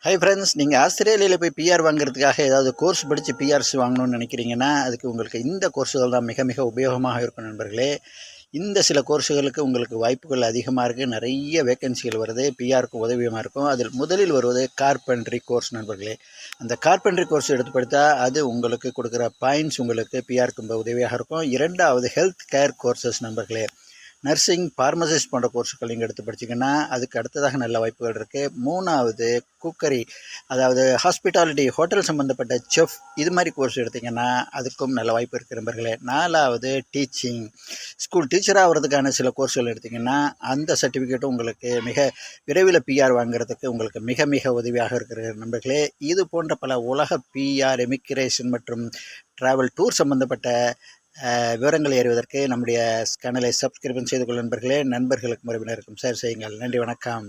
Hi friends, நீங்கள் ஆஸ்திரேலியாவில் போய் பிஆர் வாங்குறதுக்காக ஏதாவது கோர்ஸ் படித்து பிஆர்ஸ் வாங்கணும்னு நினைக்கிறீங்கன்னா, அதுக்கு உங்களுக்கு இந்த கோர்ஸுகள் தான் மிக மிக உபயோகமாக இருக்கும் நண்பர்களே. இந்த சில கோர்ஸுகளுக்கு உங்களுக்கு வாய்ப்புகள் அதிகமாக இருக்குது. நிறைய வேக்கன்சிகள் வருது. பிஆருக்கு உதவியமாக இருக்கும். அதில் முதலில் வருவது கார்பென்ட்ரி கோர்ஸ் நண்பர்களே. அந்த கார்பென்ட்ரி கோர்ஸ் எடுத்து படித்தா அது உங்களுக்கு கொடுக்குற பாயிண்ட்ஸ் உங்களுக்கு பிஆருக்கு ரொம்ப உதவியாக இருக்கும். இரண்டாவது ஹெல்த் கேர் கோர்சஸ் நண்பர்களே. நர்சிங், ஃபார்மசிஸ்ட் போன்ற கோர்ஸுகள் நீங்கள் எடுத்து படிச்சிங்கன்னா அதுக்கு அடுத்ததாக நல்ல வாய்ப்புகள் இருக்குது. மூணாவது குக்கரி, அதாவது ஹாஸ்பிட்டாலிட்டி, ஹோட்டல் சம்மந்தப்பட்ட செஃப், இது மாதிரி கோர்ஸ் எடுத்திங்கன்னா அதுக்கும் நல்ல வாய்ப்பு இருக்குது நண்பர்களே. நாலாவது டீச்சிங், ஸ்கூல் டீச்சராக ஆகிறதுக்கான சில கோர்ஸ்கள் எடுத்திங்கன்னா அந்த சர்டிஃபிகேட்டும் உங்களுக்கு மிக விரைவில் பிஆர் வாங்குறதுக்கு உங்களுக்கு மிக மிக உதவியாக இருக்கிற நண்பர்களே. இது போன்ற பல உலக பிஆர், எமிக்ரேஷன் மற்றும் ட்ராவல் டூர் சம்மந்தப்பட்ட விவரங்களை அறிவதற்கு நம்முடைய சேனலை சப்ஸ்கிரைப் செய்து கொள்ளும் நண்பர்களே. நண்பர்களுக்கும் உறவினருக்கும் ஷேர் செய்யுங்கள். நன்றி, வணக்கம்.